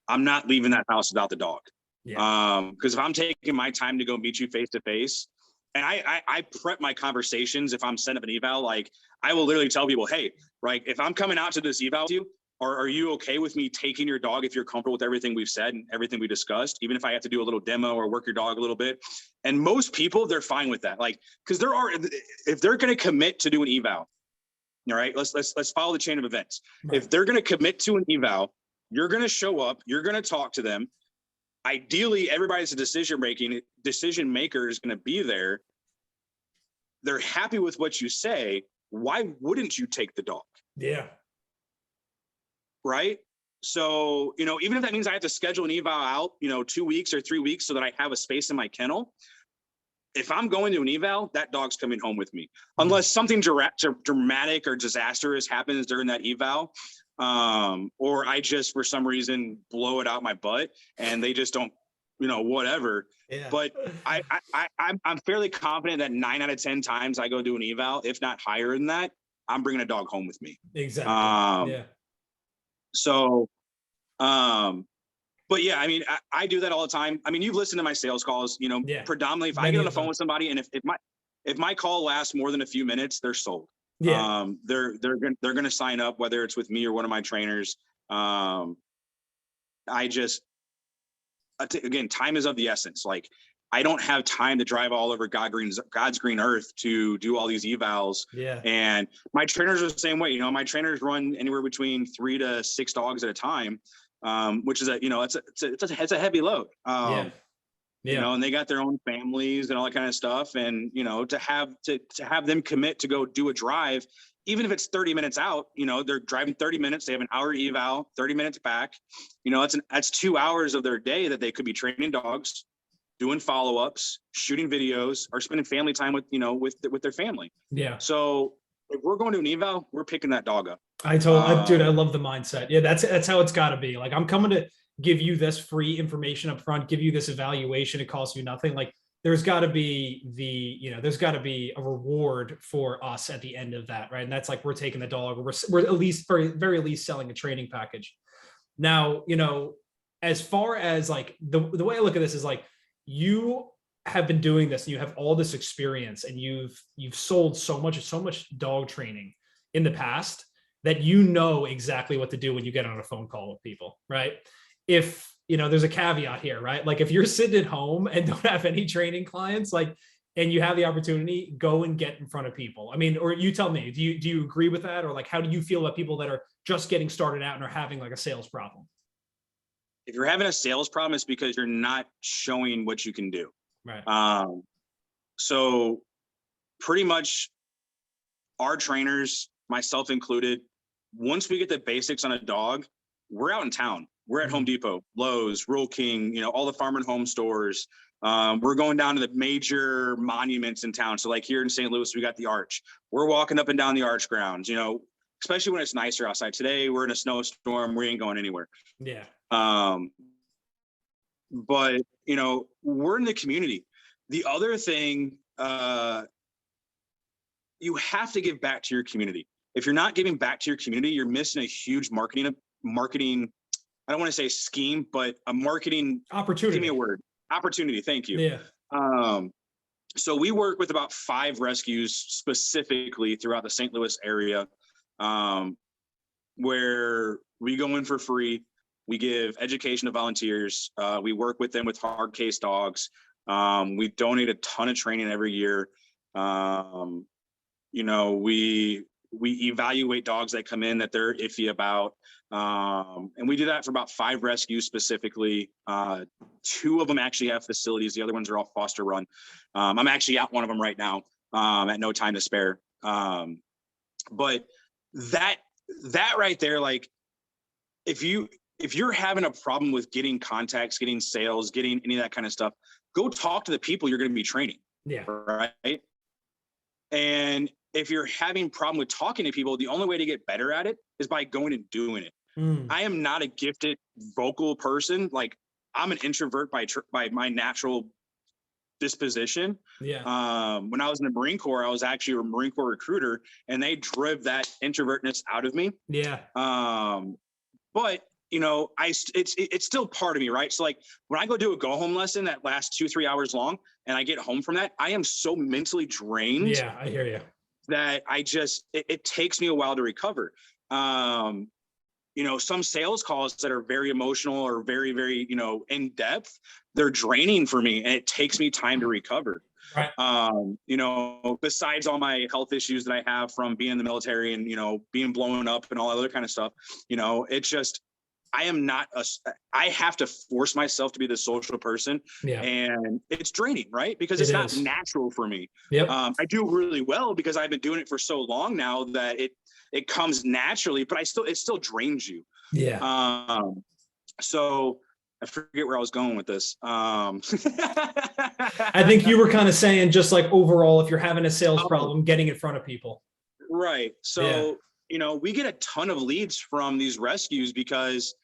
Speaker 2: I'm not leaving that house without the dog.
Speaker 1: Yeah.
Speaker 2: Because if I'm taking my time to go meet you face to face, and I prep my conversations if I'm setting up an eval, like I will literally tell people, hey, right, if I'm coming out to this eval with you, or are you okay with me taking your dog if you're comfortable with everything we've said and everything we discussed, even if I have to do a little demo or work your dog a little bit? And most people, they're fine with that. Like, because if they're going to commit to do an eval, all right, let's follow the chain of events.
Speaker 1: Right.
Speaker 2: If they're going to commit to an eval, you're going to show up, you're going to talk to them. Ideally, everybody's a decision maker is going to be there. They're happy with what you say. Why wouldn't you take the dog?
Speaker 1: Yeah.
Speaker 2: Right. So, even if that means I have to schedule an eval out, 2 weeks or 3 weeks so that I have a space in my kennel. If I'm going to an eval, that dog's coming home with me, unless something dramatic or disastrous happens during that eval. Or I just, for some reason, blow it out my butt and they just don't, whatever.
Speaker 1: Yeah.
Speaker 2: But I'm fairly confident that 9 out of 10 times I go do an eval, if not higher than that, I'm bringing a dog home with me.
Speaker 1: Exactly. Yeah.
Speaker 2: So, but yeah, I mean, I do that all the time. I mean, you've listened to my sales calls,
Speaker 1: Yeah.
Speaker 2: predominantly if I get on the phone with somebody and if my call lasts more than a few minutes, they're sold.
Speaker 1: Yeah.
Speaker 2: They're going to sign up, whether it's with me or one of my trainers. Again, time is of the essence. Like, I don't have time to drive all over God's green earth to do all these evals.
Speaker 1: Yeah.
Speaker 2: And my trainers are the same way. My trainers run anywhere between 3 to 6 dogs at a time, which is it's a heavy load.
Speaker 1: Yeah.
Speaker 2: And they got their own families and all that kind of stuff. And, to have them commit to go do a drive, even if it's 30 minutes out, they're driving 30 minutes, they have an hour eval, 30 minutes back, that's 2 hours of their day that they could be training dogs, doing follow-ups, shooting videos, or spending family time with their family.
Speaker 1: Yeah.
Speaker 2: So if we're going to an eval, we're picking that dog up.
Speaker 1: Dude, I love the mindset. Yeah, that's how it's got to be. Like, I'm coming to give you this free information up front, give you this evaluation. It costs you nothing. Like, there's got to be there's got to be a reward for us at the end of that, right? And that's like, we're taking the dog, or we're at least very least selling a training package. Now, as far as like the way I look at this is like, you have been doing this and you have all this experience and you've sold so much dog training in the past that exactly what to do when you get on a phone call with people, right? If there's a caveat here, right? Like, if you're sitting at home and don't have any training clients, like, and you have the opportunity, go and get in front of people. I mean, or you tell me, do you agree with that? Or like, how do you feel about people that are just getting started out and are having like a sales problem?
Speaker 2: If you're having a sales problem, it's because you're not showing what you can do.
Speaker 1: Right.
Speaker 2: So pretty much our trainers, myself included, once we get the basics on a dog, we're out in town. We're at Home Depot, Lowe's, Rural King, all the farm and home stores. We're going down to the major monuments in town. So like here in St. Louis, we got the Arch. We're walking up and down the Arch grounds, especially when it's nicer outside. Today, we're in a snowstorm. We ain't going anywhere.
Speaker 1: Yeah.
Speaker 2: But, we're in the community. The other thing, you have to give back to your community. If you're not giving back to your community, you're missing a huge marketing, I don't want to say scheme, but a marketing
Speaker 1: opportunity.
Speaker 2: Give me a word. Opportunity. Thank you.
Speaker 1: Yeah.
Speaker 2: So we work with about 5 rescues specifically throughout the St. Louis area, where we go in for free. We give education to volunteers. We work with them with hard case dogs. We donate a ton of training every year. We we evaluate dogs that come in that they're iffy about. And we do that for about 5 rescues specifically. 2 of them actually have facilities. The other ones are all foster run. I'm actually at one of them right now, at no time to spare. But that right there, like, if you're having a problem with getting contacts, getting sales, getting any of that kind of stuff, go talk to the people you're going to be training.
Speaker 1: Yeah.
Speaker 2: Right. And if you're having a problem with talking to people, the only way to get better at it is by going and doing it. I am not a gifted vocal person. Like, I'm an introvert by my natural disposition.
Speaker 1: Yeah.
Speaker 2: When I was in the Marine Corps, I was actually a Marine Corps recruiter, and they drove that introvertness out of me.
Speaker 1: Yeah.
Speaker 2: But it's still part of me, right? So like when I go do a go home lesson that lasts 2-3 hours long, and I get home from that, I am so mentally drained.
Speaker 1: Yeah, I hear you.
Speaker 2: That it takes me a while to recover. Some sales calls that are very emotional or very, very, in depth, they're draining for me, and it takes me time to recover.
Speaker 1: Right.
Speaker 2: Besides all my health issues that I have from being in the military and, being blown up and all that other kind of stuff, it's just, I have to force myself to be the social person.
Speaker 1: Yeah.
Speaker 2: And it's draining, right? Because it's not natural for me.
Speaker 1: Yep.
Speaker 2: I do really well because I've been doing it for so long now that it comes naturally, but it still drains you.
Speaker 1: Yeah.
Speaker 2: So I forget where I was going with this.
Speaker 1: I think you were kind of saying, just like overall, if you're having a sales problem, getting in front of people.
Speaker 2: Right. So, we get a ton of leads from these rescues because,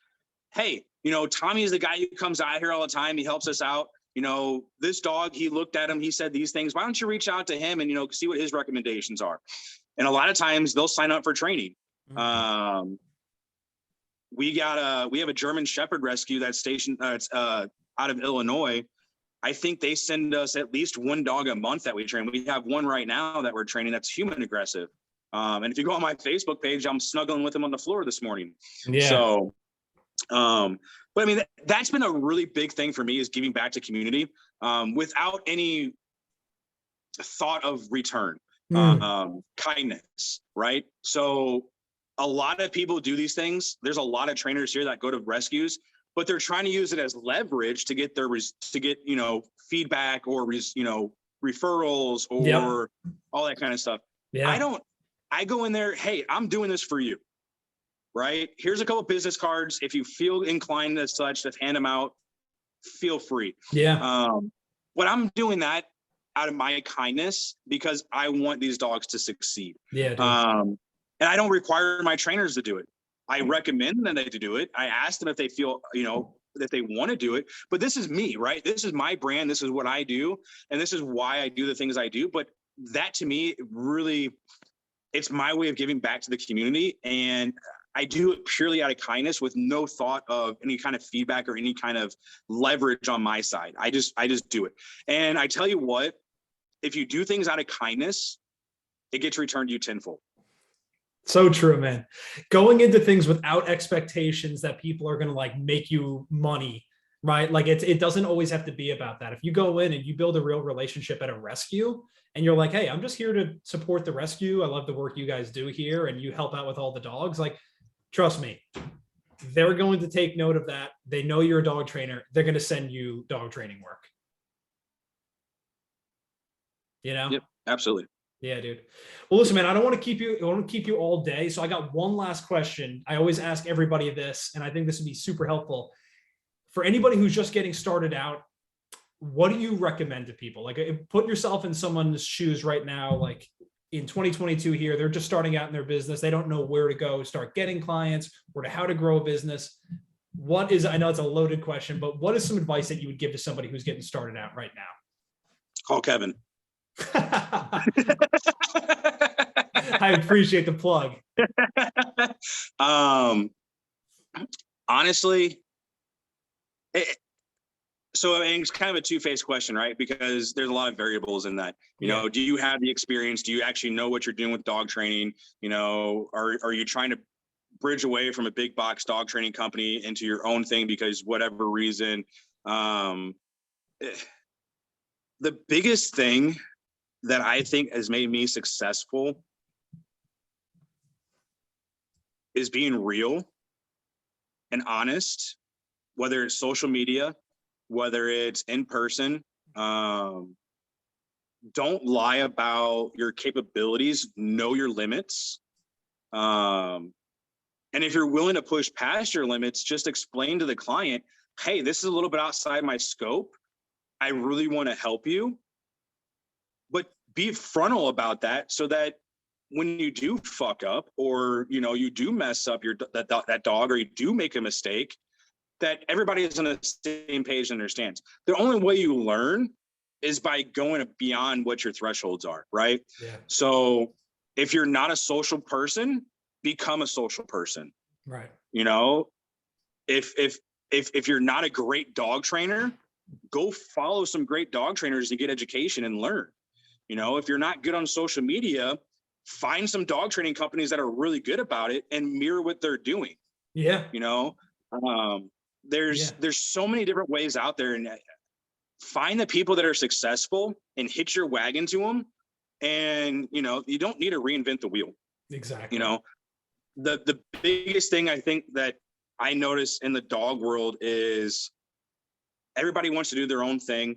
Speaker 2: hey, Tommy is the guy who comes out here all the time. He helps us out. This dog, he looked at him, he said these things. Why don't you reach out to him and, see what his recommendations are? And a lot of times they'll sign up for training. We have a German Shepherd rescue that's stationed out of Illinois. I think they send us at least 1 dog a month that we train. We have one right now that we're training that's human aggressive. And if you go on my Facebook page, I'm snuggling with him on the floor this morning.
Speaker 1: Yeah.
Speaker 2: So, but I mean, that's been a really big thing for me, is giving back to community without any thought of return, kindness, right? So a lot of people do these things. There's a lot of trainers here that go to rescues, but they're trying to use it as leverage to get feedback or referrals or all that kind of stuff. Yeah. I go in there, hey, I'm doing this for you, right? Here's a couple of business cards. If you feel inclined as such to hand them out, feel free.
Speaker 1: Yeah.
Speaker 2: But I'm doing that out of my kindness because I want these dogs to succeed.
Speaker 1: Yeah.
Speaker 2: And I don't require my trainers to do it. I recommend them to do it. I ask them if they feel, that they want to do it. But this is me, right? This is my brand. This is what I do. And this is why I do the things I do. But that, to me, really, it's my way of giving back to the community. And I do it purely out of kindness with no thought of any kind of feedback or any kind of leverage on my side. I just do it. And I tell you what, if you do things out of kindness, it gets returned to you tenfold.
Speaker 1: So true, man. Going into things without expectations that people are going to like make you money, right? Like it doesn't always have to be about that. If you go in and you build a real relationship at a rescue and you're like, hey, I'm just here to support the rescue. I love the work you guys do here. And you help out with all the dogs. Like, trust me, they're going to take note of that. They know you're a dog trainer. They're going to send you dog training work.
Speaker 2: Yep, absolutely.
Speaker 1: Yeah, dude. Well, listen, man, I want to keep you all day. So I got one last question. I always ask everybody this, and I think this would be super helpful for anybody who's just getting started out. What do you recommend to people? Like, put yourself in someone's shoes right now. Like in 2022 here, they're just starting out in their business. They don't know where to go, start getting clients, or to how to grow a business. I know it's a loaded question, but what is some advice that you would give to somebody who's getting started out right now?
Speaker 2: Call Kevin.
Speaker 1: I appreciate the plug.
Speaker 2: Honestly, it's kind of a two-faced question, right? Because there's a lot of variables in that. You know, do you have the experience? Do you actually know what you're doing with dog training? You know, are you trying to bridge away from a big box dog training company into your own thing because whatever reason? The biggest thing that I think has made me successful is being real and honest, whether it's social media, whether it's in person. Don't lie about your capabilities, know your limits. And if you're willing to push past your limits, just explain to the client, hey, this is a little bit outside my scope. I really want to help you, but be frontal about that so that when you do fuck up, or, you know, you do mess up that dog, or you do make a mistake, that everybody is on the same page and understands. The only way you learn is by going beyond what your thresholds are, right?
Speaker 1: Yeah.
Speaker 2: So if you're not a social person, become a social person.
Speaker 1: Right.
Speaker 2: You know, if you're not a great dog trainer, go follow some great dog trainers and get education and learn. You know, if you're not good on social media, find some dog training companies that are really good about it and mirror what they're doing.
Speaker 1: Yeah.
Speaker 2: You know, there's so many different ways out there, and find the people that are successful and hitch your wagon to them. And, you know, you don't need to reinvent the wheel.
Speaker 1: Exactly.
Speaker 2: You know, the biggest thing I think that I notice in the dog world is everybody wants to do their own thing.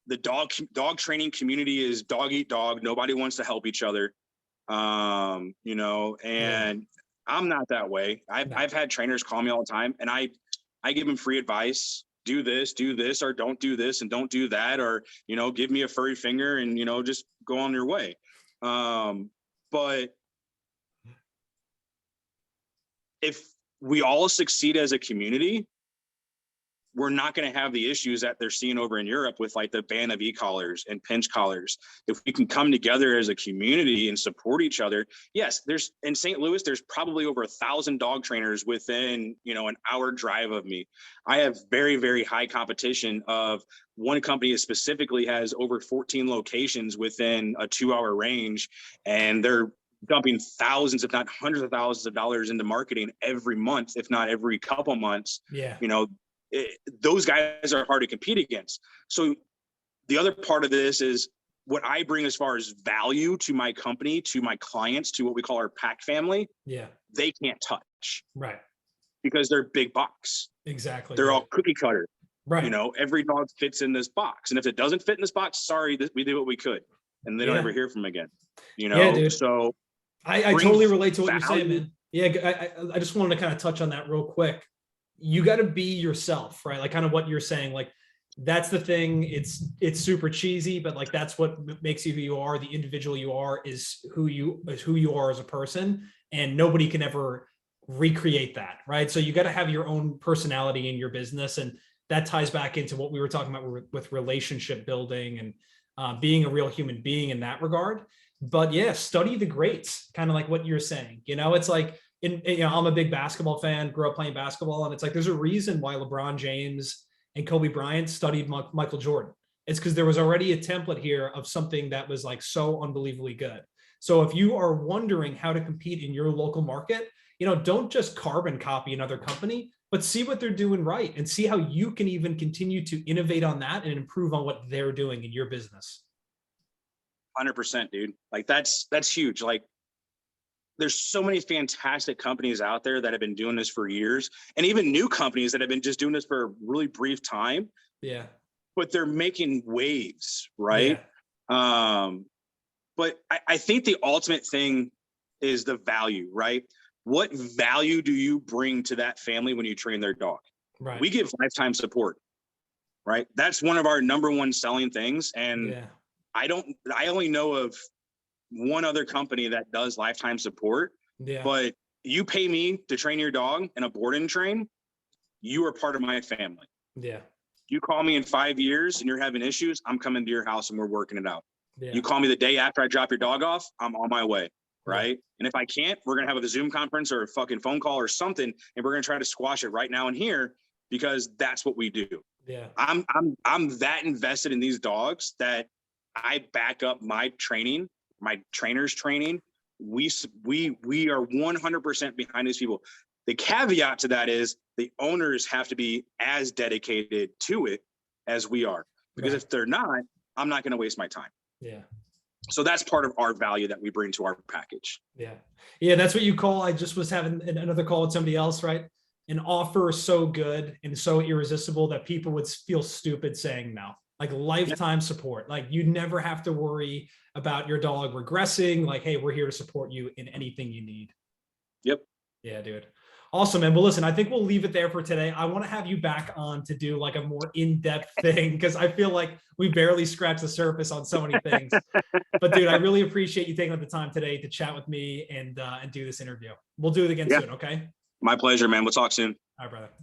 Speaker 2: The dog training community is dog eat dog. Nobody wants to help each other. You know, and I'm not that way. I've had trainers call me all the time, and I give them free advice. Do this, or don't do this and don't do that, or, you know, give me a furry finger and, you know, just go on your way. But if we all succeed as a community, we're not going to have the issues that they're seeing over in Europe with like the ban of e-collars and pinch collars. If we can come together as a community and support each other, yes, there's in St. Louis, there's probably over 1,000 dog trainers within, you know, an hour drive of me. I have very, very high competition of one company specifically has over 14 locations within a 2-hour range, and they're dumping thousands, if not hundreds of thousands of dollars into marketing every month, if not every couple months.
Speaker 1: Yeah.
Speaker 2: You know, those guys are hard to compete against. So the other part of this is what I bring as far as value to my company, to my clients, to what we call our pack family.
Speaker 1: Yeah.
Speaker 2: They can't touch.
Speaker 1: Right.
Speaker 2: Because they're big box.
Speaker 1: Exactly.
Speaker 2: They're all cookie cutter.
Speaker 1: Right.
Speaker 2: You know, every dog fits in this box. And if it doesn't fit in this box, sorry, we did what we could. And they don't ever hear from them again. You know,
Speaker 1: dude.
Speaker 2: So
Speaker 1: I totally relate to what you're saying, man. Yeah. I just wanted to kind of touch on that real quick. You got to be yourself, right? Like kind of what you're saying, like that's the thing. It's super cheesy, but like, that's what makes you who you are. The individual you are is who you are as a person, and nobody can ever recreate that. Right. So you got to have your own personality in your business. And that ties back into what we were talking about with relationship building and being a real human being in that regard. But yeah, study the greats, kind of like what you're saying. You know, it's like, you know, I'm a big basketball fan, grew up playing basketball, and it's like there's a reason why LeBron James and Kobe Bryant studied Michael Jordan. It's because there was already a template here of something that was like so unbelievably good. So if you are wondering how to compete in your local market, you know, don't just carbon copy another company, but see what they're doing right and see how you can even continue to innovate on that and improve on what they're doing in your business.
Speaker 2: 100%, dude. Like that's huge. Like, there's so many fantastic companies out there that have been doing this for years, and even new companies that have been just doing this for a really brief time.
Speaker 1: Yeah.
Speaker 2: But they're making waves, right? Yeah. But I think the ultimate thing is the value, right? What value do you bring to that family when you train their dog?
Speaker 1: Right.
Speaker 2: We give lifetime support, right? That's one of our number one selling things. And I only know of one other company that does lifetime support. But you pay me to train your dog and a board and train, you are part of my family. You call me in 5 years and you're having issues, I'm coming to your house and we're working it out. You call me the day after I drop your dog off, I'm on my way, right? And if I can't, we're gonna have a Zoom conference or a fucking phone call or something, and we're gonna try to squash it right now and here, because that's what we do. I'm that invested in these dogs that I back up my training, my trainer's training. We are 100% behind these people. The caveat to that is the owners have to be as dedicated to it as we are, because if they're not, I'm not going to waste my time. So that's part of our value that we bring to our package.
Speaker 1: Yeah. Yeah. That's what you call, I just was having another call with somebody else, right? An offer so good and so irresistible that people would feel stupid saying no. Like lifetime support. Like you never have to worry about your dog regressing. Like, hey, we're here to support you in anything you need.
Speaker 2: Yep.
Speaker 1: Yeah, dude. Awesome, man. Well, listen, I think we'll leave it there for today. I want to have you back on to do like a more in-depth thing because I feel like we barely scratched the surface on so many things. But dude, I really appreciate you taking the time today to chat with me and do this interview. We'll do it again soon, okay?
Speaker 2: My pleasure, man. We'll talk soon.
Speaker 1: All right, brother.